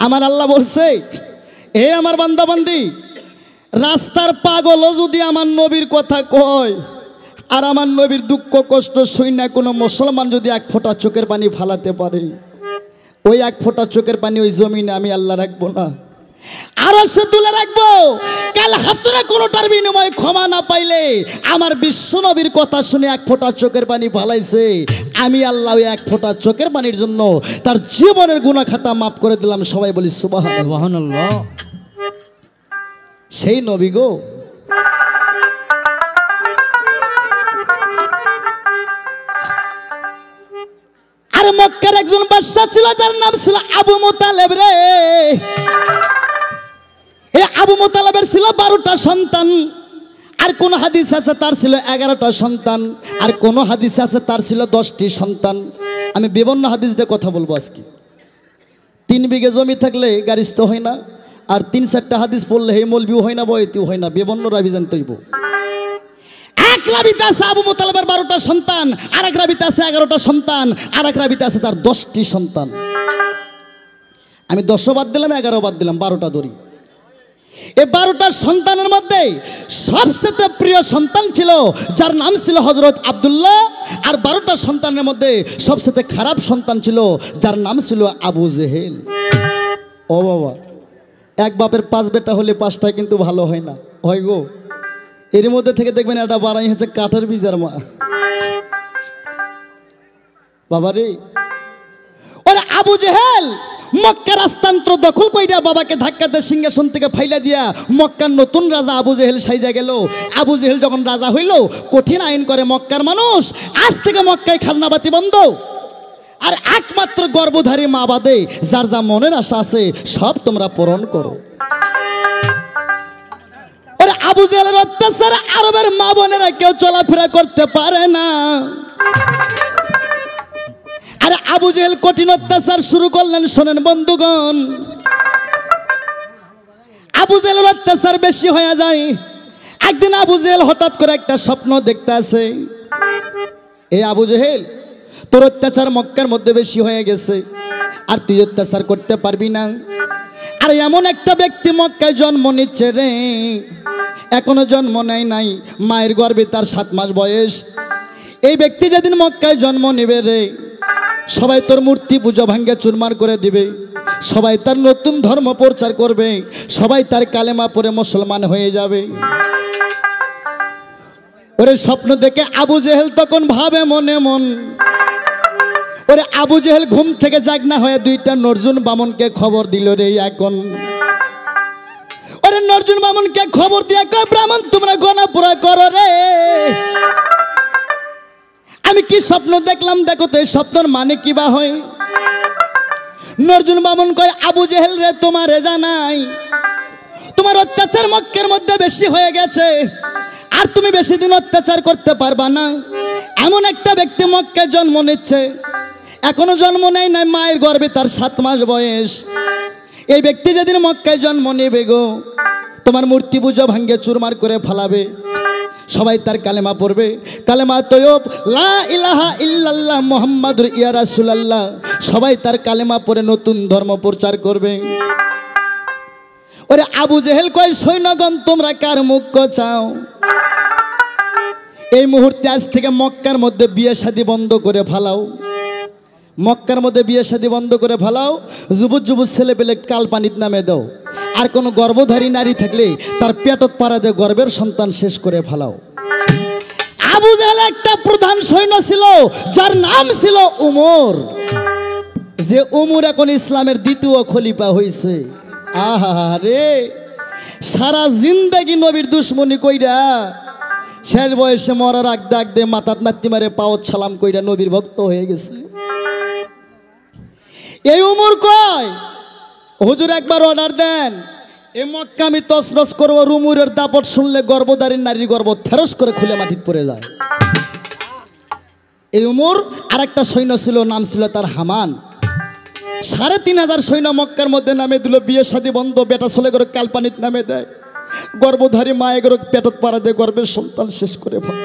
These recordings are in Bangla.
আমার আল্লাহ বলছে, এ আমার বান্দা বান্দি, রাস্তার পাগলও যদি আমার নবীর কথা কয় আর আমার নবীর দুঃখ কষ্ট শুই না কোনো মুসলমান যদি এক ফোঁটা চোখের পানি ফালাতে পারে, ওই এক ফোঁটা চোখের পানি ওই জমিনে আমি আল্লাহ রাখবো না, আরো সে তুলে রাখবো। কাল হাসরে কোনোটার বিনিময়ে ক্ষমা না পাইলে আমার বিশ্ব নবীর কথা শুনে এক ফোঁটা চোখের পানি ফালাইছে, আমি আল্লাহ ওই এক ফোঁটা চোখের পানির জন্য তার জীবনের গুনাহ খাতা মাফ করে দিলাম। সবাই বলি সুবহানাল্লাহ। সেই নবী গো, আর মক্কার একজন বাদশা ছিল যার নাম ছিল আবু মুতালেব রে। এই আবু মুতালেবের ছিল 12টা সন্তান, আর কোন হাদিস আছে তার ছিল 11টা সন্তান, আর কোন হাদিস আছে তার ছিল 10টি সন্তান। আমি বিভিন্ন হাদিস দিয়ে কথা বলবো আজকে। 3 বিঘে জমি থাকলে গারিস্ত হয় না, আর 3-4টা হাদিস পড়লে হে মৌলবিও হয় না, বয়তিও হয় না, বিভিন্ন রাবি জানতে হইব। এক রাবিতে আছে আবু মুতালেবের 12টা সন্তান, আর এক রাবিতে আছে 11টা সন্তান, আর এক রাবিতে আছে তার 10টি সন্তান। আমি 10 বাদ দিলাম, 11 বাদ দিলাম, 12টা ধরি। এই 12টা সন্তানের মধ্যে সবচেয়ে প্রিয় সন্তান ছিল যার নাম ছিল হযরত আব্দুল্লাহ, আর 12টা সন্তানের মধ্যে সবচেয়ে খারাপ সন্তান ছিল যার নাম ছিল আবু জেহেল। ও বাবা, এক বাপের 5 বেটা হলে 5টাই কিন্তু ভালো হয় না, হয় গো। এর মধ্যে থেকে দেখবেন এটা বাড়াই হচ্ছে কাঠের বীজের মা। বাবারে, ওরে আবু জেহেল মক্কার রাজতন্ত্র দখল কইরা বাবাকে ধাক্কাতে সিংহাসন থেকে ফাইলা দিয়া মক্কার নতুন রাজা আবু জেহেল সাইজা গেল। আবু জেহেল যখন রাজা হইল, কঠিন আইন করে মক্কার মানুষ, আজ থেকে মক্কায় খাজনাবাতি বন্ধ, আর একমাত্র গর্ভধারী মা বাদে যার যা মনের আশা আছে সব তোমরা পূরণ করো। ওরে আবু জেহেলের অত্যাচার আরবের মা বোনেরা কেউ চলাফেরা করতে পারে না। আর আবু জেহেল কঠিন অত্যাচার শুরু করলেন। শোনেন বন্ধুগণ, আবু জেহেলের অত্যাচার বেশি হয়ে যায়। একদিন আবু জেহেল হঠাৎ করে একটা স্বপ্ন দেখতে আছে। এই আবু জেহেল, তোর অত্যাচার মক্কার মধ্যে বেশি হয়ে গেছে, আর তুই অত্যাচার করতে পারবি না। আর এমন একটা ব্যক্তি মক্কায় জন্ম নিচ্ছে রে, এখনো জন্ম নেয় নাই, মায়ের গর্ভে তার 7 মাস বয়স। এই ব্যক্তি যেদিন মক্কায় জন্ম নেবে রে, সবাই তোর মূর্তি পূজা ভাঙ্গে চুরমার করে দিবে, সবাই তার নতুন ধর্ম প্রচার করবে, সবাই তার কালেমা পড়ে মুসলমান হয়ে যাবে। ওরে স্বপ্ন দেখে আবু জেহেল তখন ভাবে মনে মন। ওরে আবু জেহেল ঘুম থেকে জাগনা হয়ে 2টা নরজুন বামনকে খবর দিল রে। এখন ওরে নরজুন বামনকে খবর দিয়ে কয়, ব্রাহ্মণ তোমরা গণা পুরা করো রে, আমি কি স্বপ্ন দেখলাম, দেখো তো এই স্বপ্নের মানে কি বা হয়। নরজুন বামন কয়, আবু জেহেল রে, তোমার জানাই তোমার অত্যাচার মক্কার মধ্যে বেশি হয়ে গেছে, আর তুমি বেশি দিন অত্যাচার করতে পারবা না। এমন একটা ব্যক্তি মক্কায় জন্ম নিচ্ছে, এখনো জন্ম নেয় নাই, মায়ের গর্ভে তার 7 মাস বয়স। এই ব্যক্তি যেদিন মক্কায় জন্ম নেবে গো, তোমার মূর্তি পূজা ভাঙ্গে চুরমার করে ফেলাবে, সবাই তার কালেমা পড়বে, কালেমা তৈয়ব লা ইলাহা ইল্লাল্লাহ মুহাম্মাদুর ইয়া রাসূলুল্লাহ, সবাই তার কালেমা পড়ে নতুন ধর্ম প্রচার করবে। ওরে আবু জেহেল কয়, সৈন্যগণ তোমরা কার মুখ চাও? এই মুহূর্তে আজ থেকে মক্কার মধ্যে বিয়ে শাদী বন্ধ করে ফেলাও, মক্কার মধ্যে বিয়ে শাদী বন্ধ করে ফেলাও, যুবক যুবক ছেলে পেলে কাল পানিত নামে দাও, আর কোনো গর্ভধারী নারী থাকলে তার পেটত পাড়া দিয়ে গর্ভের সন্তান শেষ করে ফেলাও। আবু জেহেল একটা প্রধান সৈন্য ছিল যার নাম ছিল উমর, যে উমর এখন ইসলামের 2য় খলিফা হয়েছে। আহারে, সারা জিন্দেগি নবীর দুশ্মনী কইরা শেষ বয়সে মরার আগ দাগ দে মাথাত নাত্তি মারে পাওয়াত সালাম কইরা নবীর ভক্ত হয়ে গেছে। এই উমর কয়, হুজুর একবার অর্ডার দেন, এ মক্কা আমি তছনছ করবো। উমরের দাপট শুনলে গর্ভধারী নারীর গর্ভ থেরস করে খুলে মাটিতে পড়ে যায়। এই উমর আর একটা সৈন্য ছিল, নাম ছিল তার হামান। 3500 সৈন্য মক্কার মধ্যে নামে দিল, বিয়ে শাদী বন্ধ, বেটা ছেলে করে কালপানিত নামে দেয়, গর্ভধারী মায়ের পেটত পাড়া দিয়ে গর্ভের সন্তান শেষ করে ফেলে।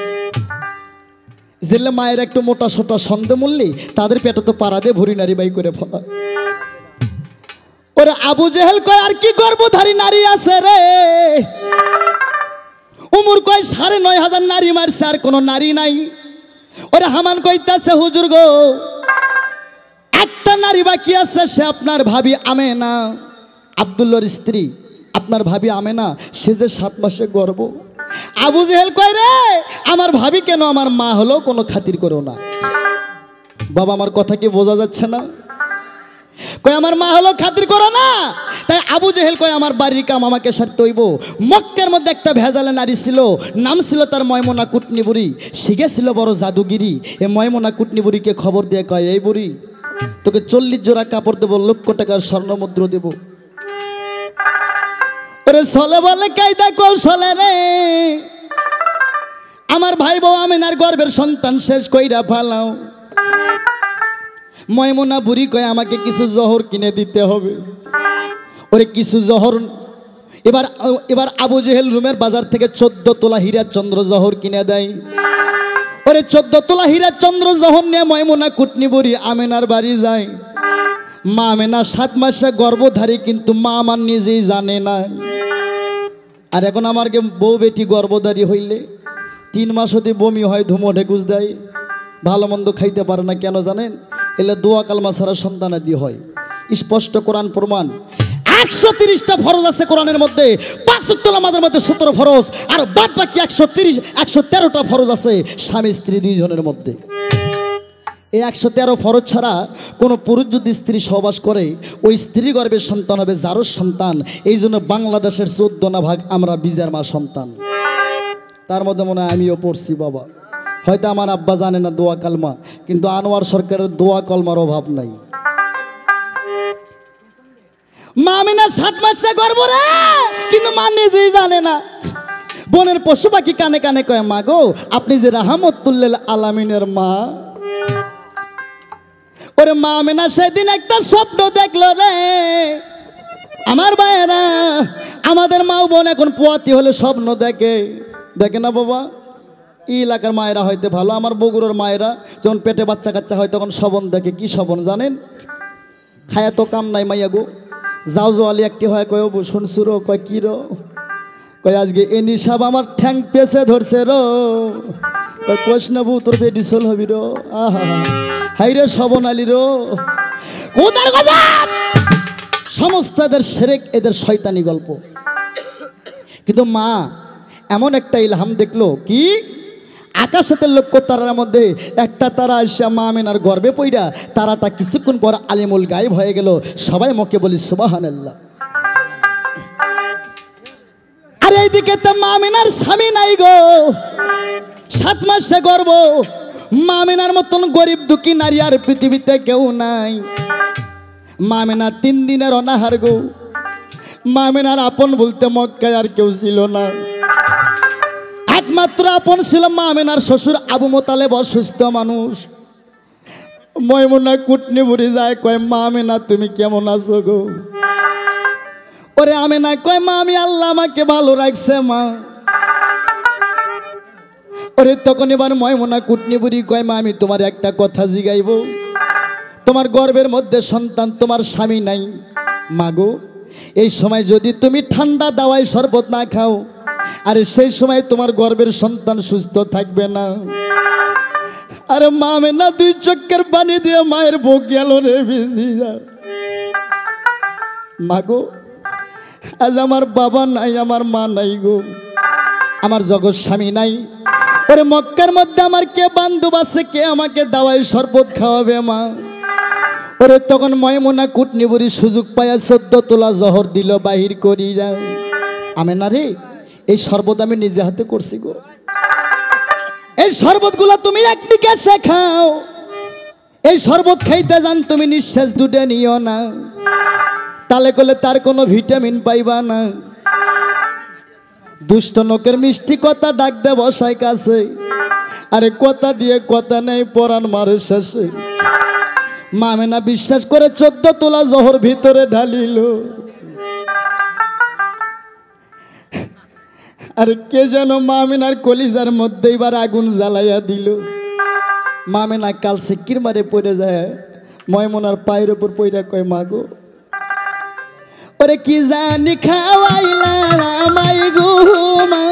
জেলে মায়ের একটু মোটা সোটা সন্দেহ মূল্যে তাদের পেটত পাড়া দিয়ে ভুরি নারী বাই করে ফেলা। ওরে আবু জেহেল কয় আর কি গর্ভধারী নারী আছে রে। উমর কয় ৯,৫০০ নারী মারছে, আর কোনো নারী নাই। ওরে হামান কইতাছে হুজুর গো একটা নারী বাকি আছে, সে আপনার ভাবি আমেনা, আব্দুল্লাহর স্ত্রী, আপনার ভাবি আমেনা, সে যে ৭ মাসে গর্ভ। আবু জেহেল কয় রে আমার ভাবি কেন, আমার মা হলো, কোনো খাতির করো না। বাবা আমার কথা কি বোঝা যাচ্ছে না? কয় আমার মা হলো, খাতির করো না। তাই আবু জেহেল কয় আমার বাড়ির কাম আমাকে সারতে হইব। মক্কার মধ্যে একটা ভেজালে নারী ছিল, নাম ছিল তার ময়মনা কুটনি বুড়ি। শিখেছিল বড় জাদুগিরি। এই ময়মনা কুটনি বুড়িকে খবর দিয়ে কয় এই বুড়ি তোকে ৪০ জোড়া কাপড় দেবো, লক্ষ টাকার স্বর্ণমুদ্র দেব। ওরে চলে বলে কায়দা কৌশলে রে আমার ভাই বউ আমিনার গর্ভের সন্তান শেষ কইরা ফালাও। ময়মনা বুড়ি কয় আমাকে কিছু জহর কিনে দিতে হবে। ওরে কিছু জহর, এবার আবু জেহেল রুমের বাজার থেকে ১৪ তোলা হীরা চন্দ্র জহর কিনে দেয়। ওরে ১৪ তোলা হীরা চন্দ্র জহর নিয়ে ময়মনা কুটনি বুড়ি আমেনার বাড়ি যায়। মা আমেনা ৭ মাসে গর্ভধারী, কিন্তু মা আমার নিজেই জানে না। আর এখন আমার বউ বেটি গর্ভধারী হইলে ৩ মাস অতি বমি হয়, ধুমো ঢেকুস দেয়, ভালো মন্দ খাইতে পারে না। কেন জানেন? এলে দোয়া কালমা ছাড়া সন্তানাদি হয়। স্পষ্ট কোরআন প্রমাণ। ১৩০টা ফরজ আছে কোরআনের মধ্যে, ৫ ওয়াক্ত নামাজের মধ্যে ১৭ ফরজ, আর বাদ বাকি ১১৩টা ফরজ আছে স্বামী স্ত্রী ২ জনের মধ্যে। এই ১১৩ ফরজ ছাড়া কোনো পুরুষ যদি স্ত্রী সহবাস করে ওই স্ত্রী গর্ভের সন্তান হবে জারজ সন্তান। এই জন্য বাংলাদেশের ১৪ ভাগ আমরা বীজের মা সন্তান। তার মধ্যে মনে হয় আমিও পড়ছি বাবা। হয়তো আমার আব্বা জানে না দোয়া কালমা, কিন্তু আনোয়ার সরকারের দোয়া কলমার অভাব নাই। মা আমিনার ৭ মাসে গর্ভ রে, কিন্তু মা নিজেই জানে না। বনের পশু পাখি কানে কানে কয় মা গো আপনি যে রাহমাতুল্লিল আলামিনের মা। ওরে মা আমিনা সেদিন একটা স্বপ্ন দেখলো রে আমার ভাইয়েরা। আমাদের মা বোন এখন পোয়াতি হলে স্বপ্ন দেখে, দেখে না বাবা? এই এলাকার মায়েরা হয়তো ভালো, আমার বগুড়ার মায়েরা যখন পেটে বাচ্চা কাচ্চা হয় তখন স্বপ্ন দেখে। কি স্বপ্ন জানেন? খায়া তো কাম নাই মাইয়া গো, যাও জোয়ালি একটি হয়, কয় শুনছুর, কয় কি রো, কয় আজকে এনি সাব আমার ঠ্যাং পেছে ধরছে রো, কয় কোশ না বউ তোর বেডি সোল হবি রো। আহা হাই রে শবন আলী রো, কোথার কথা সমস্ত এদের সেরেক, এদের শয়তানি গল্প। কিন্তু মা এমন একটা ইলহাম দেখলো কি আকাশের লক্ষ্য তারার মধ্যে একটা তারা আসা মা আমিনার গর্ভে পইরা তারাটা কিছুক্ষণ পর আলিমুল গায়েব হয়ে গেল। সবাই মুখে বলি সুবহানাল্লাহ। আর এইদিকে তো মা আমিনার স্বামী নাই গো, ৭ মাসে গর্ভ। মা আমিনার মতন গরিব দুঃখী নারী আর পৃথিবীতে কেউ নাই। মা আমিনা ৩ দিনের অনাহার গো। মা আমিনার আপন বলতে মক্কায় আর কেউ ছিল না, একমাত্র আপন ছিল মা আমিনার শ্বশুর আবু মোতালেব, অসুস্থ মানুষ। ময়মনা কুটনি বুড়ি যায় কয় মা আমিনা তুমি কেমন আছো গো? ওরে আমিনা কয় মা আমি আল্লাহ আমাকে ভালো রাখছে মা। ওরে তখন এবার ময়মনা কুটনি বুড়ি কয় মা আমি তোমার একটা কথা জিগাইব, তোমার গর্ভের মধ্যে সন্তান, তোমার স্বামী নাই মা গো। এই সময় যদি তুমি ঠান্ডা দাওয়াই শরবত না খাও, আরে সেই সময় তোমার গর্ভের সন্তান সুস্থ থাকবে না। আরে মা আমিনা 2 চোখের পানি দিয়ে মায়ের বুক গেল রে ভিজি যা। মা গো আজ আমার বাবা নাই, আমার মা নাই গো, আমার জগৎ স্বামী নাই। ওরে মক্কার মধ্যে আমার কে বান্ধব আছে, কে আমাকে দাওয়াই শরবত খাওয়াবে মা? ওরে তখন ময়মনা কুটনি বুড়ি সুযোগ পায়া 14 তোলা জহর দিল বাহির করিয়া। আমিনা রে এই শরবত আমি নিজে হাতে করছি গো, এই শরবতগুলো তুমি একদিকে শেখাও, এই শরবত খাইতে যান তুমি নিঃশ্বাস দুটে নিও না, তালে করলে তার কোনো ভিটামিন পাইবা না। দুষ্ট লোকের মিষ্টি কথা ডাক দে বসাই কাছে, আরে কথা দিয়ে কথা নেই পরাণ মারে শেষে। মা আমিনা বিশ্বাস করে 14 তোলা জহর ভিতরে ঢালিল। আর কে যেন মা আমিনার কলিজার মধ্যে এবার আগুন জ্বালাইয়া দিল। মা আমিনা কাল সিকির মারে পড়ে যায়, ময়মনার পায়ের উপর পড়ে কয় মা গো ওরে কি জানি খাওয়াইলা আমাই গো মা,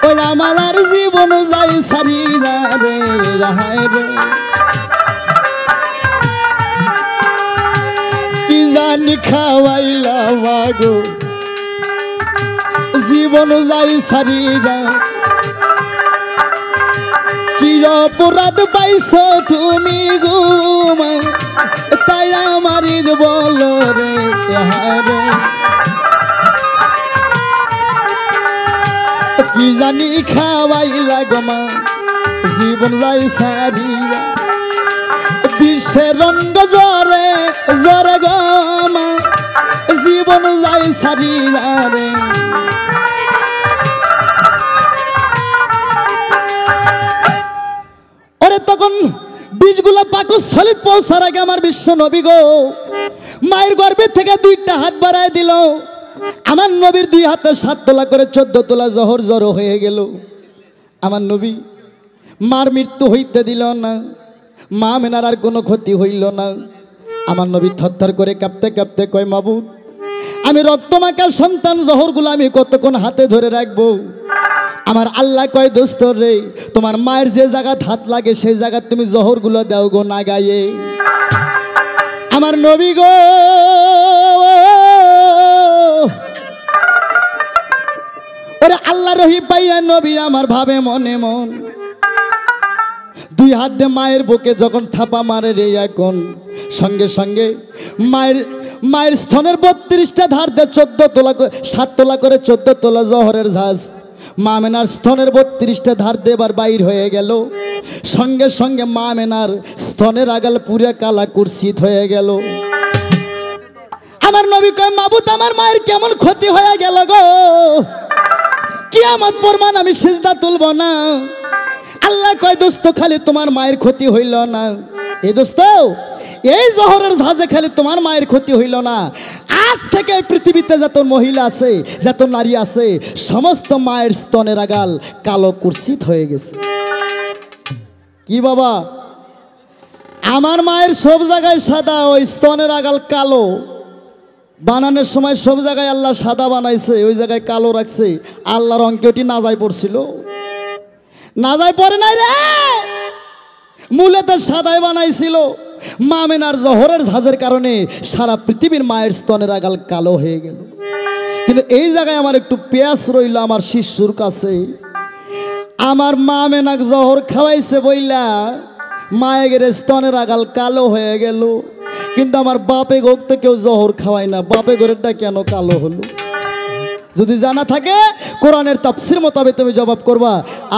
ওরে আমার আর জীবন যাই সারিরা রে রাহায় রে। কি জানি খাওয়াইলা মাগো জীবন যাই সারিরা, কি অপরাধ পাইছো তুমি গো মা, তাই আমারই বলো রে হারে। কি জানি খাওয়াইলা গো মা জীবন যাই সারিয়া, বিশ্বের রঙ্গ জরে জরে গো মা জীবন যাই সারিয়া রে। ওরে তখন বীজগুলা পাকস্থলীত পৌঁছার আগে আমার বিশ্ব নবী গো মায়ের গর্ভে থেকে দুইটা হাত বাড়ায় দিল। আমার নবীর দুই হাতে 7 তোলা করে 14 তোলা জহর জড়ো হয়ে গেল। আমার নবী মার মৃত্যু হইতে দিল না, মা মেনার আর কোনো ক্ষতি হইল না। আমার নবী থরথর করে কাঁপতে কাঁপতে কয় মাবুদ, আমি রক্তমাখা সন্তান জহরগুলো আমি কতক্ষণ হাতে ধরে রাখবো? আমার আল্লাহ কয় দোস্ত রে, তোমার মায়ের যে জায়গা হাত লাগে সেই জায়গা তুমি জহরগুলো দাও গো না গায়ে। আমার নবী গো ওরে আল্লাহ রহি পাইয়া নবী আমার ভাবে মনে মন, দুই হাত দিয়ে মায়ের বুকে যখন থাপা মারে রে এখন সঙ্গে সঙ্গে মায়ের স্তনের 32টা ধার দিয়ে 14 তোলা 7 তোলা করে 14 তোলা জহরের ঝাঁজ মা মেনার স্তনের 32টা ধার দিয়ে এবার বাইর হয়ে গেল। সঙ্গে সঙ্গে মা মেনার স্তনের আগাল পুরে কালা কুরসিত হয়ে গেল। আমার নবী কয় মাবুদ, আমার মায়ের কেমন ক্ষতি হয়ে গেল গো, কিয়ামত প্রমাণ আমি সিজদা তুলব না। আল্লাহ কয় দোস্ত খালি তোমার মায়ের ক্ষতি হইল না, এই দোস্ত এই জহরের ঝাঁজে খালি তোমার মায়ের ক্ষতি হইল না, আজ থেকে পৃথিবীতে যত মহিলা আছে যত নারী আছে সমস্ত মায়ের স্তনের আগাল কালো কুরসিত হয়ে গেছে। কি বাবা, আমার মায়ের সব জায়গায় সাদা, ওই স্তনের আগাল কালো। বানানোর সময় সব জায়গায় আল্লাহ সাদা বানাইছে, ওই জায়গায় কালো রাখছে। আল্লাহর অঙ্কে ওটি নাজায় পড়ছিল, নাজায় পড়ে নাই রে, মূলে তো সাদায় বানাইছিল। মা মেনার জহরের ঝাঁজের কারণে সারা পৃথিবীর মায়ের স্তনের আগাল কালো হয়ে গেল। কিন্তু এই জায়গায় আমার একটু পেঁয়াজ রইল আমার শিশুর কাছে। আমার মা মেনাক জহর খাওয়াইছে বইলা মায়ের স্তনের আগাল কালো হয়ে গেল, কিন্তু আমার বাপে গোকতে কেউ জহর খাওয়ায় না, বাপে গোরেরটা কেন কালো হলো? যদি জানা থাকে কোরআনের তাফসীর মোতাবেক তুমি জবাব করবা।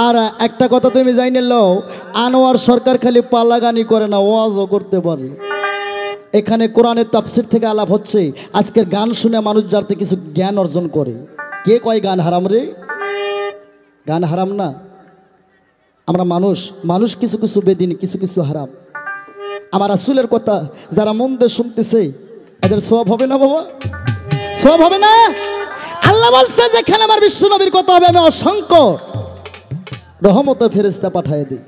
আর একটা কথা তুমি জাইনে লও, আনোয়ার সরকার খালি পালাগানি করে না, ওয়াজও করতে পারে। এখানে কোরআনের তাফসীর থেকে আলাপ হচ্ছে। আজকের গান শুনে মানুষ যাতে কিছু জ্ঞান অর্জন করে। কে কয় গান হারাম রে? গান হারাম না। আমরা মানুষ কিছু কিছু বেদিন, কিছু কিছু হারাম। আমার রাসূলের কথা যারা মন দিয়ে শুনতেছে এদের সওয়াব হবে না বাবা? সওয়াব হবে না? আল্লাহ বলছে যেখানে আমার বিশ্ব নবীর কথা হবে আমি অসংখ্য রহমতের ফেরেশতা পাঠিয়ে দিই।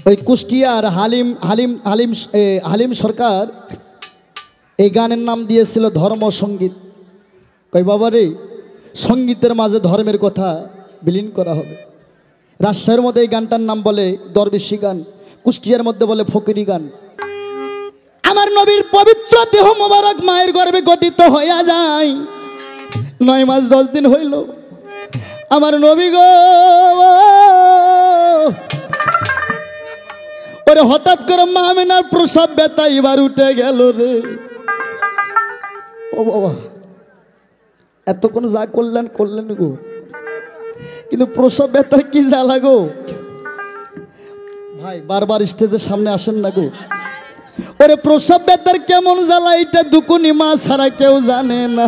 ওই কুষ্টিয়ার হালিম সরকার এই গানের নাম দিয়েছিল ধর্ম সঙ্গীত। কই বাবা রে, সঙ্গীতের মাঝে ধর্মের কথা বিলীন করা হবে। রাজশাহীর মধ্যে এই গানটার নাম বলে দরবেশি গান, কুষ্টিয়ার মধ্যে বলে ফকিরি গান। আমার নবীর পবিত্র দেহ মোবারক মায়ের গর্ভে গঠিত হইয়া যায়, 9 মাস 10 দিন হইল। আমার নবী গো ওরে হঠাৎ করে মা মেনার প্রসব ব্যথা এবার উঠে গেল রে। ও বাবা, এতক্ষণ যা করলেন গো, কিন্তু প্রসব ব্যথার কি জ্বালা গো ভাই, বারবার স্টেজের সামনে আসেন না গো। ওরে প্রসব ব্যথার কেমন জ্বালা এটা দুকুনি মা ছাড়া কেউ জানে না।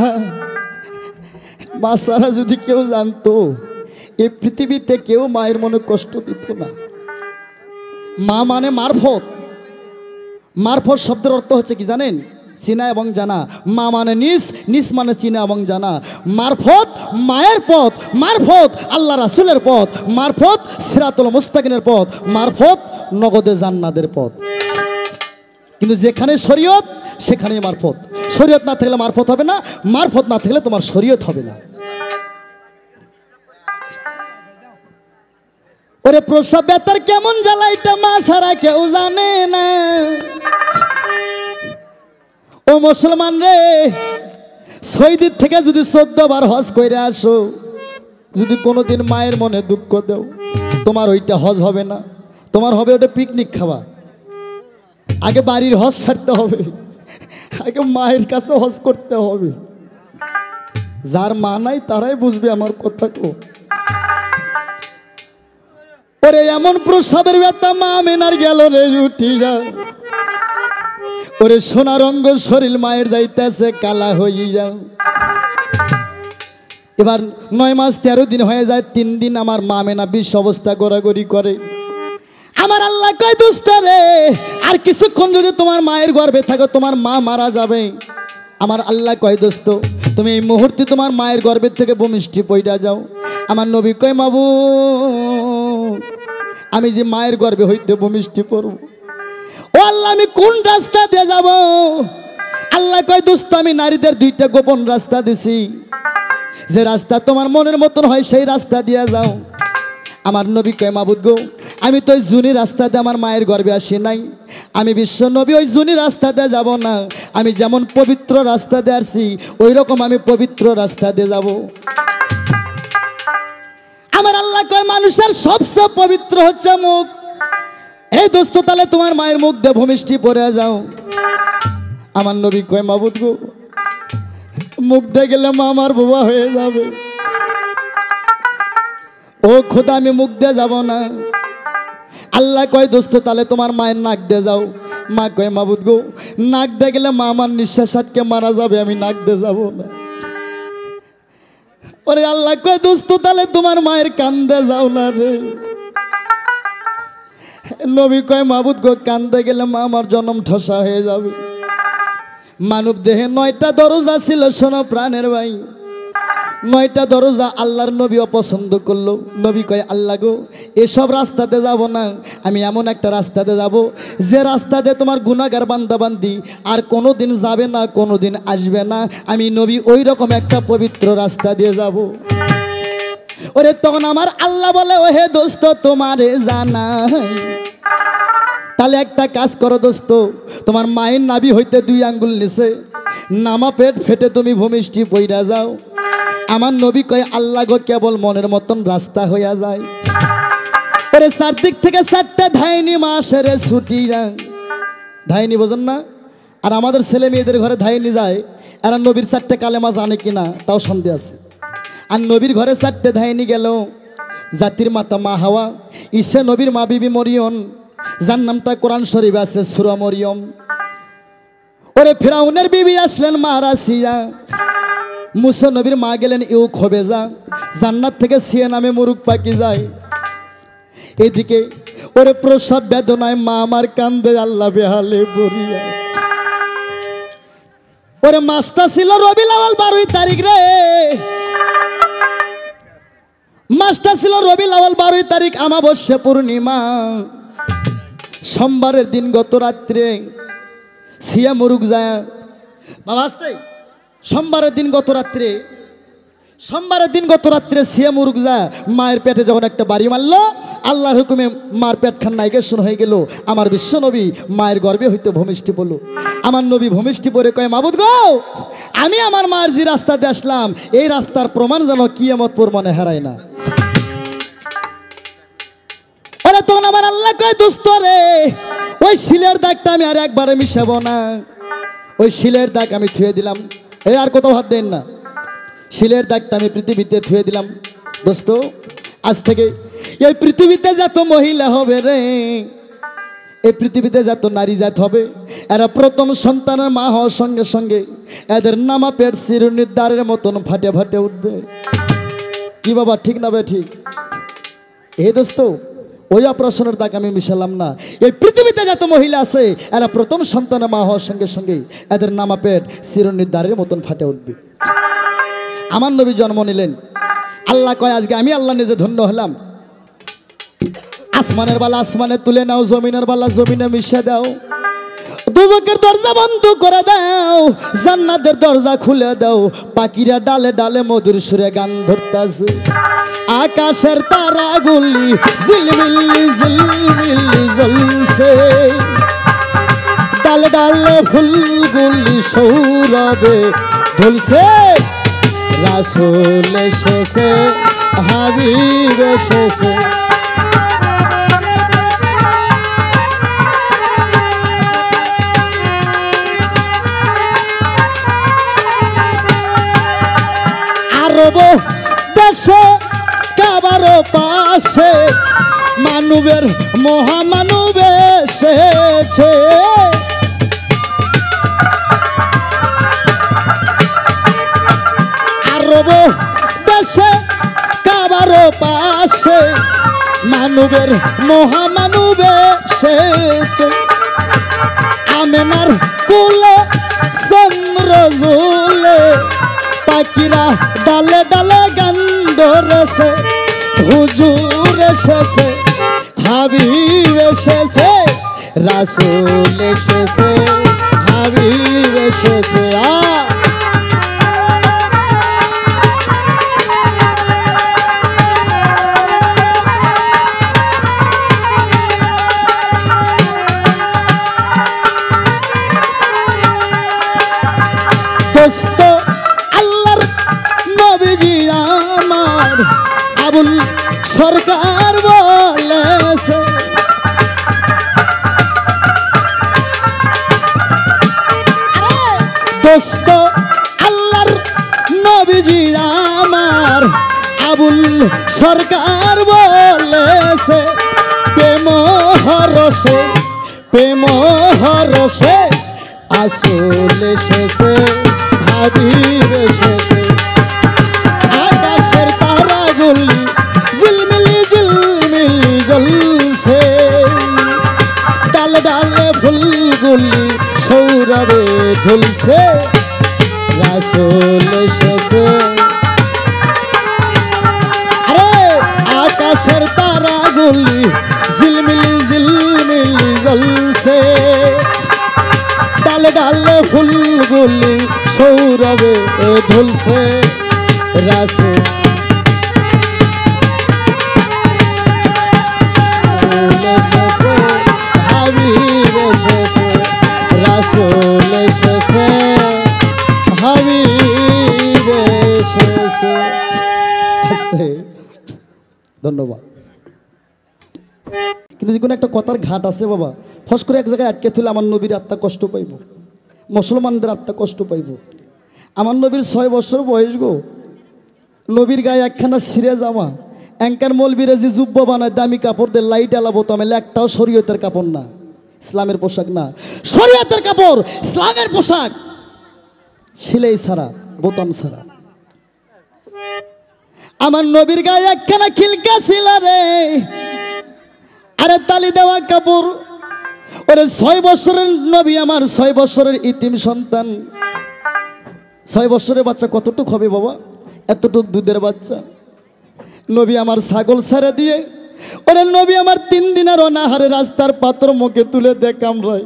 মা ছাড়া যদি কেউ জানতো এই পৃথিবীতে কেউ মায়ের মনে কষ্ট দিত না। মা মানে মারফত। মারফত শব্দের অর্থ হচ্ছে কি জানেন? চিনা এবং জানা। মা মানে নিস মানে চিনা এবং জানা। মারফত মায়ের পথ, মারফত আল্লাহ রাসূলের পথ, মারফত সিরাতুল মুস্তাকিমের পথ, মারফত নগদে জান্নাতের পথ। কিন্তু যেখানে শরীয়ত সেখানেই মারফত। শরীয়ত না থাকলে মারফত হবে না, মারফত না থাকলে তোমার শরীয়ত হবে না। ওরে প্রসব ব্যথার কেমন জ্বালা এটা মা ছাড়া কেউ জানে না। ও মুসলমান রে, সৌদি থেকে যদি 14 বার হজ করে আসো, যদি কোনোদিন মায়ের মনে দুঃখ দাও, তোমার ওইটা হজ হবে না, তোমার হবে ওটা পিকনিক খাওয়া। আগে বাড়ির হজ ছাড়তে হবে, আগে মায়ের কাছে হজ করতে হবে। যার মা নাই তারাই বুঝবে আমার কথা। ওরে এমন প্রসবের ব্যথা মা মেনার গেল রে উঠিয়া, ওরে সোনা রঙ্গ শরীর মায়ের যাইতেছে কালা হইয়া। এবার 9 মাস 13 দিন হয়ে যায়, 3 দিন আমার মা মেনা বিষ অবস্থা গোড়াগড়ি করে। আমার আল্লাহ কয় দোস্ত রে, আর কিছুক্ষণ যদি তোমার মায়ের গর্ভে থাকো তোমার মা মারা যাবে। আমার আল্লাহ কয় দোস্ত তুমি এই মুহূর্তে তোমার মায়ের গর্ভের থেকে ভূমিষ্ঠি পইড়া যাও। আমার নবী কয় মাবু, আমি যে মায়ের গর্ভে হইতে ভূমিষ্ঠি পড়ব, ও আল্লাহ আমি কোন রাস্তা দিয়ে যাব? আল্লাহ কয় দোস্ত আমি নারীদের 2টা গোপন রাস্তা দিছি, যে রাস্তা তোমার মনের মতন হয় সেই রাস্তা দিয়ে যাও। আমার নবী কয় মাবুদ গো, আমি তো ওই জুনি রাস্তা দিয়ে আমার মায়ের গর্ভে আসি নাই, আমি বিশ্ব নবী ওই জুনি রাস্তা দিয়ে যাব না। আমি যেমন পবিত্র রাস্তা দিয়ে আসছি ওই রকম আমি পবিত্র রাস্তা দিয়ে যাব। আমার আল্লাহ কয় মানুষের সবচেয়ে পবিত্র হচ্ছে মুখ। এই দোস্ত তাহলে তোমার মায়ের মুখ দিয়ে ভূমিষ্ঠি পড়ে যাও। আমার নবী কয় মাবুদ গো, মুখ দিয়ে গেলে মা আমার বোবা হয়ে যাবে। ও খোদা আমি মুখ দিয়ে যাব না। আল্লাহ কয় দোস্ত তাহলে তোমার মায়ের নাক দিয়ে যাও। মা কয় মাবুদ গো, নাক দিয়ে গেলে মা আমার নিঃশ্বাস আটকে মারা যাবে, আমি নাক দিয়ে যাব না। ওরে আল্লাহ কয় দোস্ত তাহলে তোমার মায়ের কান দিয়ে যাও না রে। নবী কয় মাবুদ গো, কান দিয়ে গেলে মা আমার জন্ম ঠসা হয়ে যাবে। মানব দেহে 9টা দরজা ছিল, শোনো প্রাণের ভাই, 9টা দরজা আল্লাহর নবী অপছন্দ করলো। নবী কয় আল্লাহ গো, এসব রাস্তাতে যাব না, আমি এমন একটা রাস্তাতে যাব যে রাস্তাতে তোমার গুনাহগার বান্দাবান্দি আর কোনোদিন যাবে না, কোনোদিন আসবে না। আমি নবী ওই রকম একটা পবিত্র রাস্তা দিয়ে যাব। ওরে তখন আমার আল্লাহ বলে, ও হে দোস্ত তোমারে জানা, তাহলে একটা কাজ করো দোস্ত, তোমার মায়ের নাভি হইতে 2 আঙ্গুল নিচে নামা পেট ফেটে তুমি ভূমিষ্ঠি পইড়া যাও। আমার নবী কয় আল্লাহ গো, কেবল মনের মতন রাস্তা হইয়া যায়। ওরে চারদিক থেকে 4টা ধাইনি মাসের ছুটি, ধাইনি বোঝেন না? আর আমাদের ছেলে মেয়েদের ঘরে ধাইনি যায়, এরা নবীর 4টে কালেমা জানে কিনা তাও সন্দেহ আছে। আর নবীর ঘরে 4টে ধাইনি গেল, জাতির মাতা মা হাওয়া, ঈসা নবীর মা বিবি মরিয়ম, যার নামটা কোরআন শরীফে আছে সূরা মরিয়ম। ওরে ফিরাউনের বিবি আসলেন মা রাসিয়া, মুসা নবীর মা গেলেন ইউখবেজা, জান্নাত থেকে সিয়া নামে মুরুগ পাখি যায়। এদিকে ওরে প্রসব বেদনায় মা আমার কান্দে আল্লাহ বেহালে পড়িয়া। ওরে মাসটা ছিল রবিউল আউয়াল 12 তারিখ রে, মাসটা ছিল রবিউল আউয়াল 12 তারিখ, অমাবস্যা পূর্ণিমা, সোমবারের দিন গত রাত্রে সিয়া মুরুগ যায়। বাবা আসতে সোমবারের দিন গত রাত্রে সিয়া মুরুগ যায় মায়ের পেটে যখন একটা বাড়ি মারলো, আল্লাহর হুকুমে মার পেট খান নাইগেশন হয়ে গেল। আমার বিশ্ব নবী মায়ের গর্ভে হইতে ভূমিষ্ঠি পড়ল। আমার নবী ভূমিষ্ঠি পড়ে কয় মাবুদ গো, আমি আমার মায়ের যে রাস্তাতে আসলাম এই রাস্তার প্রমাণ যেন কিয়ামত পর মনে হারায় না। ওরে তখন আমার আল্লাহ কয় দোস্ত রে, ওই শিলের দাগটা আমি আর একবারে মিশাবো না, ওই শিলের দাগ আমি থুয়ে দিলাম। এই আর কোথাও হাত দেন না, শিলের দাগটা আমি পৃথিবীতে থুয়ে দিলাম। দোস্ত আজ থেকে এই পৃথিবীতে যত মহিলা হবে রে, এই পৃথিবীতে যত নারী জাত হবে, এরা প্রথম সন্তানের মা হওয়ার সঙ্গে সঙ্গে এদের নামা পেট চিরুনির দ্বারের মতন ফাটে ফাটে উঠবে। কি বাবা ঠিক না বে ঠিক? এই দোস্ত ওই অপারেশনের দাগ আমি মিশালাম না। এই পৃথিবীতে যত মহিলা আছে এরা প্রথম সন্তানের মা হওয়ার সঙ্গে সঙ্গে এদের নামা পেট চিরুনির দ্বারের মতন ফাটে উঠবে। আমার নবী জন্ম নিলেন, আল্লাহ কয় আজকে আমি আল্লাহ নিজে ধন্য হলাম। আসমানের বালা আসমানে তুলে নাও, জমিনের বালা জমিনে মিশে দাও। দুজকের দরজা বন্ধ করে দাও, জান্নাতের দরজা খুলে দাও। পাখিরা ডালে ডালে মধুর সুরে গান ধরতাছে। আকাশের তারাগুলি ঝিলমিলি ঝিলমিলি জ্বলছে, ডালে ডালে ফুলগুলি সৌরভে ঢুলছে। রাসূল এসেছে, হাবিব এসেছে। আরব দেশে কাবার পাশে মানবের মহামানব এসেছে। আরব দেশে কাবার পাশে মানবের মহামানব এসেছে। আমেনার কুলে চন্দ্র ঝুলে, পাখিরা ডালে ডালে গান ধরেছে। হুজুর এসেছে, হাবিব এসেছে, রাসূল এসেছে, হাবিব এসেছে। দোস্ত আল্লাহর নবীজি আমার আবুল সরকার বলেছে, দোস্ত আল্লাহর নবীজি আমার আবুল সরকার বলেছে। প্রেম হরসে প্রেম হরসে রাসূল এসেছে, হাবিব এসেছে। আকাশের তারাগুলি ঝিলমিলি ঝিলমিলি জ্বলছে, ডালে ডালে ফুলগুলি সৌরভে ঢুলছে। রাসূল এসেছে, আরে আকাশের তারাগুলি ঝিলমিলি ঝিলমিলি জ্বলছে, ডালে ডালে ফুলগুলি সৌরভে ঢুলছে। রাসূল এসেছে, হাবিব এসেছে, রাসূল এসেছে, হাবিব এসেছে। ধন্যবাদ। কিন্তু যে কোনো একটা কথার ঘাট আছে বাবা, ফস করে এক জায়গায় আটকে তুলে আমার নবীর আত্মা কষ্ট পাইব, মুসলমানদের আত্মা কষ্ট পাইব। আমার নবীর 6 বছর বয়স গো, নবীর গায়ে একখানা ছিঁড়ে জামা, অ্যাঙ্কার মলবিরে যে জুব্বা বানায় দামি কাপড় দিয়ে লাইট আলাবো, তো আমি একটাও শরীয়তের কাপড় না, ইসলামের পোশাক না। শরীয়তের কাপড়, ইসলামের পোশাক, সিলাই ছাড়া, বোতাম ছাড়া। আমার নবীর গায়ে একখানা খিলকা ছিল রে, আরে তালি দেওয়া কাপড়। ওরে 6 বছরের নবী, আমার 6 বছরের ইতিম সন্তান। 6 বছরের বাচ্চা কতটুক হবে বাবা? এতটুক দুধের বাচ্চা। নবী আমার ছাগল ছেড়ে দিয়ে, ওরে নবী আমার 3 দিনের অনাহারে রাস্তার পাথর মুখে তুলে দে কামড়ায়।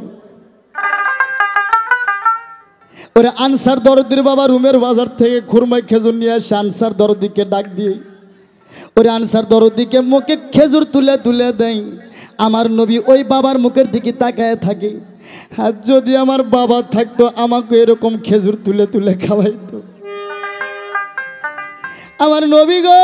ওরে আনসার দরদির বাবা রুমের বাজার থেকে খুরমাই খেজুর নিয়ে আসে, আনসার দরদিকে ডাক দিয়ে ওরে আনসার দরদিকে মুখে খেজুর তুলে তুলে দেয়। আমার নবী ওই বাবার মুখের দিকে তাকায় থাকে। আর যদি আমার বাবা থাকতো, আমাকে এরকম খেজুর তুলে তুলে খাওয়াইতো। আমার নবী গো,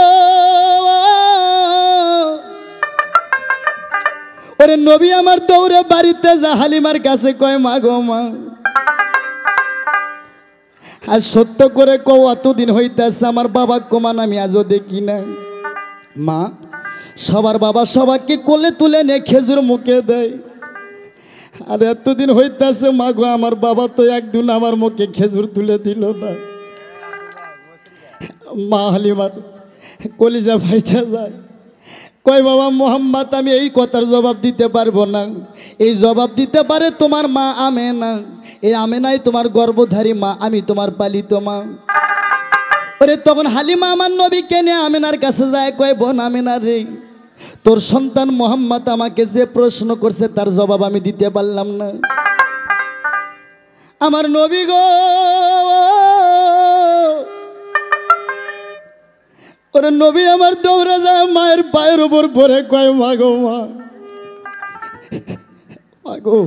ওরে নবী আমার দৌড়ে বাড়িতে যা হালিমার কাছে কয়, মা গো মা, আর সত্য করে কও এতদিন হইতেছে আমার বাবা কমান আমি আজও দেখি না। মা, সবার বাবা সবাইকে কোলে তুলে নে খেজুর মুখে দেয়, আর এতদিন হইতেছে মা গো আমার বাবা তো একদিন আমার মুখে খেজুর তুলে দিল না। মা হালিমার কলিজা ফাইটা যায়, কয় বাবা মোহাম্মদ, আমি এই কথার জবাব দিতে পারবো না। এই জবাব দিতে পারে তোমার মা আমেনা। এই আমেনাই তোমার গর্ভধারী মা, আমি তোমার পালিত মা। ওরে তখন হালিমা আমার নবীকে নিয়ে আমেনার কাছে যায়, কয় বোন আমেনা রে, তোর সন্তান মোহাম্মদ আমাকে যে প্রশ্ন করছে তার জবাব আমি দিতে পারলাম না। আমার নবী গো, ওরে নবী আমার দৌড়ে যায় মায়ের পায়ের উপর পরে কয় মা গো, মা গো।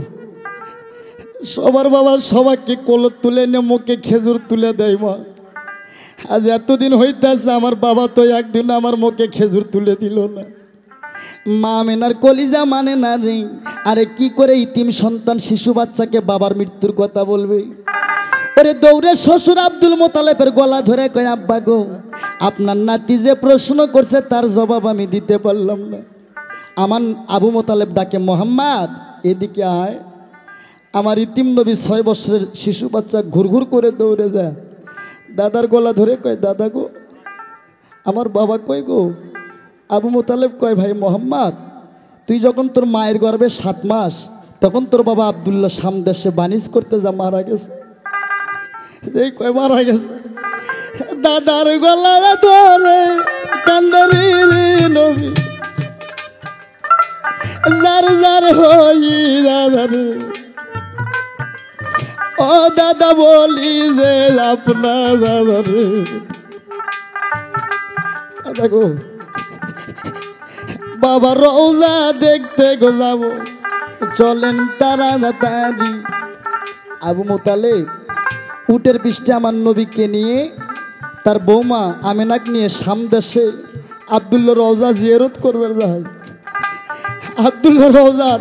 সবার বাবা সবাইকে কোলে তুলে নিয়ে মুখে খেজুর তুলে দেয় মা। আজ এতদিন হইতেছে আমার বাবা তো একদিন আমার মুখে খেজুর তুলে দিল না। মা আমেনার কলিজা মানে না রে। আরে কি করে ইতিম সন্তান শিশু বাচ্চাকে বাবার মৃত্যুর কথা বলবে? ওরে দৌড়ে শ্বশুর আব্দুল মোতালেবের গলা ধরে কয় আব্বা গো, আপনার নাতি যে প্রশ্ন করছে তার জবাব আমি দিতে পারলাম না। আমার আবু মোতালেব ডাকে, মোহাম্মদ এদিকে আয়। আমার ইতিম নবী 6 বছরের শিশু বাচ্চা ঘুরঘুর করে দৌড়ে যায়, দাদার গলা ধরে কয় দাদা গো, আমার বাবা কই গো? আবু মোতালেব কয় ভাই মোহাম্মদ, তুই যখন তোর মায়ের গর্ভে 7 মাস তখন তোর বাবা আবদুল্লাহ সামদেশে বাণিজ করতে যা মারা গেছে। এই কয় মারা গেছে। দাদার গলা ধরে কান্দারি রে নবী, যার যার হই রাধারে। ও দাদা বলি যে আপনার দাদারে, দাদা গো বাবা রওজা দেখতে গো যাবো, চলেন তাড়াতাড়ি। আবু মোতালেব উটের পৃষ্ঠে আমার নবীকে নিয়ে তার বৌমা আমেনাক নিয়ে সামদেশে আব্দুল্লাহ রওজা জিয়ারত করবে যায়। আব্দুল্লাহ রওজার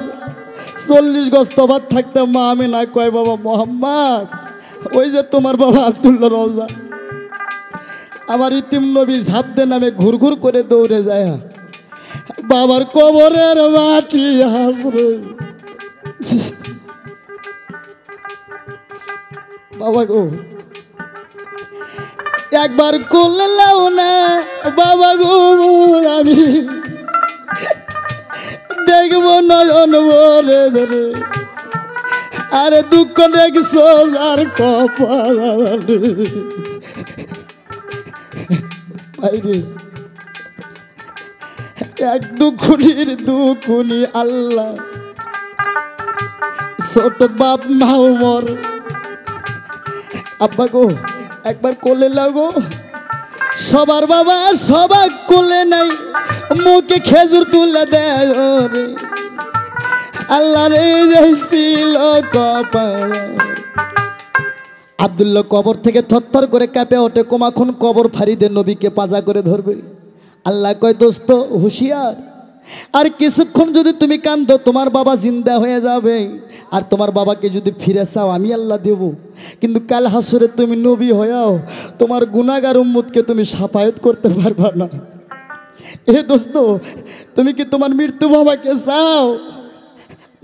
40 গজ তফাত থাকতে মা আমেনা কয় বাবা মোহাম্মদ, ওই যে তোমার বাবা আব্দুল্লাহ রওজা। আমার ইতিম নবী ঝাপদে নামে ঘুরঘুর করে দৌড়ে যায়, বাবার কবরের মাটি হাসরে। বাবা গো একবার কোলে লাও না বাবা গো, আমি দেখবো নয়ন ভরে ধরে। আরে দুঃখ দেখছো আর কপাল বাইরে, এক দুখুনির দুখুনি আল্লাহ, ছোট বাপ মাও মর। আব্বা গো একবার কোলে লাগো, সবার বাবা সবার কোলে নাই, মুখে খেজুর তুলে দেয় রে আল্লাহ রে ছিল কপাল। আব্দুল্লাহ কবর থেকে থরথর করে কাঁপে ওঠে, কমাখন কবর ফাড়ি দিয়ে নবীকে পাজা করে ধরবে। আল্লাহ কয় দোস্ত হুঁশিয়ার, আর কিছুক্ষণ যদি তুমি কান্দো তোমার বাবা জিন্দা হয়ে যাবে, আর তোমার বাবাকে যদি ফিরে চাও আমি আল্লাহ দেব। কিন্তু কাল হাসরে তুমি নবী হয়েও তোমার গুনাহগার উম্মতকে তুমি শাফায়াত করতে পারবা না। এ দোস্ত তুমি কি তোমার মৃত্যু বাবাকে চাও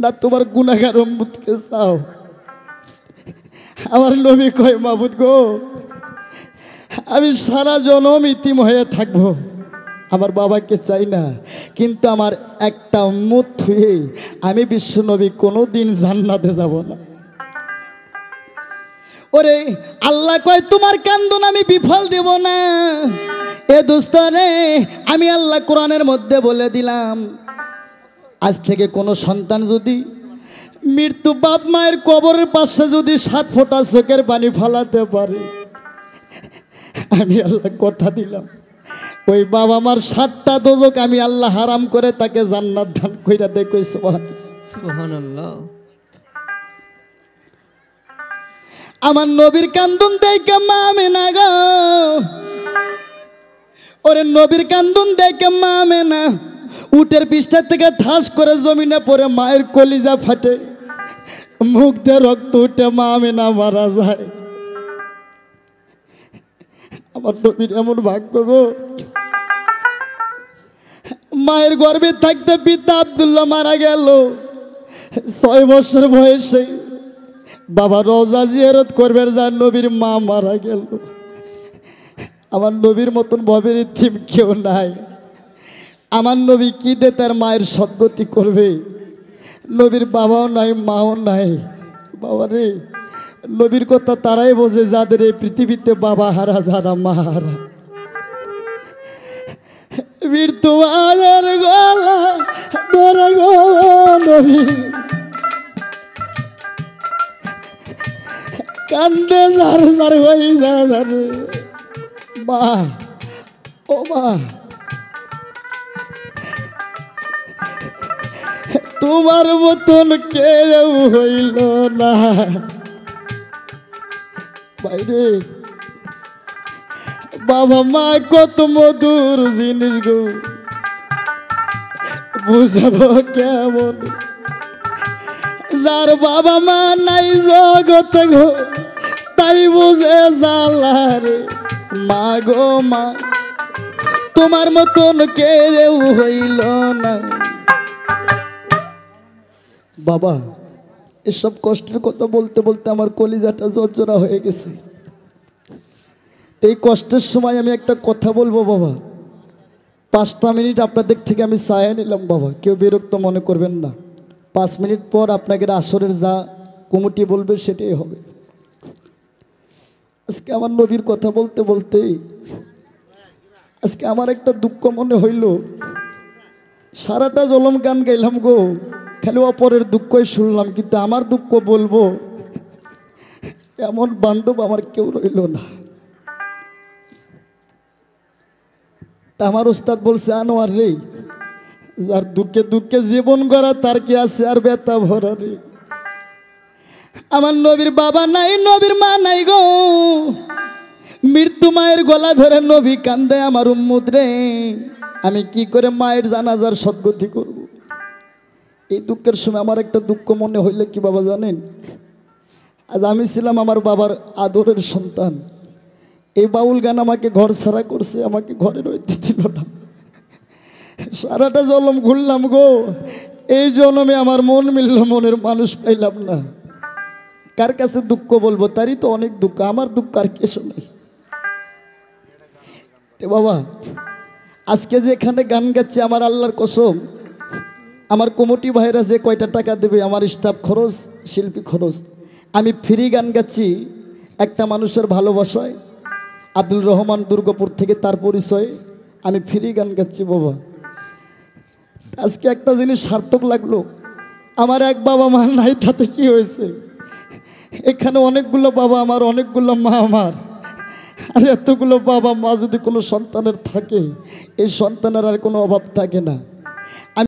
না তোমার গুনাহগার উম্মতকে চাও? আমার নবী কয় মাবুদ গো, আমি সারা জনম ইতিম হয়ে থাকবো, আমার বাবাকে চাই না, কিন্তু আমার একটা উম্মত হয়ে আমি বিশ্ব নবী কোনোদিন জান্নাতে যাব না। ওরে আল্লাহ কয় তোমার কান্দন আমি বিফল দেব না। এ দোস্ত রে, আমি আল্লাহ কোরআনের মধ্যে বলে দিলাম, আজ থেকে কোনো সন্তান যদি মৃত্যু বাপ মায়ের কবরের পাশে যদি 7 ফোঁটা চোখের পানি ফালাতে পারে, আমি আল্লাহ কথা দিলাম ওই বাবা আমার 7টা দোজক আমি আল্লাহ হারাম করে তাকে জান্নাত দান কইরা দেখো। সুবহানাল্লাহ। আমার নবীর কান্দন দেখে মা আমেনা গো, ওরে নবীর কান্দন দেখে মা আমেনা উটের পৃষ্ঠা থেকে ঠাস করে জমিনে পড়ে মায়ের কলিজা ফাটে, মুখ দিয়ে রক্ত উঠে মা আমেনা মারা যায়। আমার নবীর এমন ভাগ্য গো, মায়ের গর্ভে থাকতে পিতা আব্দুল্লাহ মারা গেল 6 বছর বয়সে। বাবা রওজা জিয়ারত করবে যা নবীর মা মারা গেল। আমার নবীর মতন ভবের ইতিম কেউ নাই। আমার নবী কি দে তার মায়ের সদ্গতি করবে? নবীর বাবাও নাই মাও নাই। বাবা রে, নবীর কথা তারাই বোঝে যাদের এই পৃথিবীতে বাবা হারা যারা মা হারা। মৃত্যু আলোর গলা ধরে গো নবী, কান্দে যার যার হই না জানে মা, ও মা, তোমার মতন কেউ হইল না বাইরে। বাবা মা কত মধুর জিনিস গো, বুঝাবো কেমন, যার বাবা মা নাই জগতে গো তাই বুঝে জ্বালা রে। মা গো মা, তোমার মতন কেউ হইল না। বাবা, এসব কষ্টের কথা বলতে বলতে আমার কলিজাটা জর্জরা হয়ে গেছে। এই কষ্টের সময় আমি একটা কথা বলবো বাবা, 5টা মিনিট আপনাদের থেকে আমি চাইয়ে নিলাম বাবা, কেউ বিরক্ত মনে করবেন না। 5 মিনিট পর আপনাদের আসরের যা কমিটি বলবে সেটাই হবে। আজকে আমার নবীর কথা বলতে বলতেই আজকে আমার একটা দুঃখ মনে হইল। সারাটা জলম গান গাইলাম গো, খালি অপরের দুঃখই শুনলাম, কিন্তু আমার দুঃখ বলবো এমন বান্ধব আমার কেউ রইল না। তা আমার ওস্তাদ বলছে, আনোয়ার রে, যার দুঃখে দুঃখে জীবন গড়া তার কি আছে আর ব্যথা ভরা রে। আমার নবীর বাবা নাই, নবীর মা নাই গো, মৃত্যু মায়ের গলা ধরে নবী কান্দে আমার উম্মত রে। আমি কি করে মায়ের জানাজার সদ্গতি করব? এই দুঃখের সময় আমার একটা দুঃখ মনে হইলে কি বাবা জানেন, আজ আমি ছিলাম আমার বাবার আদরের সন্তান, এই বাউল গান আমাকে ঘর ছাড়া করছে, আমাকে ঘরে রইতে দিল না। সারাটা জলম ঘুরলাম গো, এই জন্মে আমার মন মিলল, মনের মানুষ পাইলাম না। কার কাছে দুঃখ বলবো, তারই তো অনেক দুঃখ, আমার দুঃখ আর কে শোনাই। বাবা, আজকে যে এখানে গান গাচ্ছি, আমার আল্লাহর কসম, আমার কমিটি ভাইরা যে কয়টা টাকা দেবে, আমার স্টাফ খরচ, শিল্পী খরচ, আমি ফ্রি গান গাচ্ছি একটা মানুষের ভালোবাসায়। আব্দুল রহমান দুর্গাপুর থেকে, তার পরিচয় আমি ফ্রি গান গাচ্ছি বাবা। আজকে একটা জিনিস সার্থক লাগলো, আমার এক বাবা মা নাই, তাতে কি হয়েছে? এখানে অনেকগুলো বাবা আমার, অনেকগুলো মা আমার, আর এতগুলো বাবা মা যদি কোনো সন্তানের থাকে, এই সন্তানের আর কোনো অভাব থাকে না।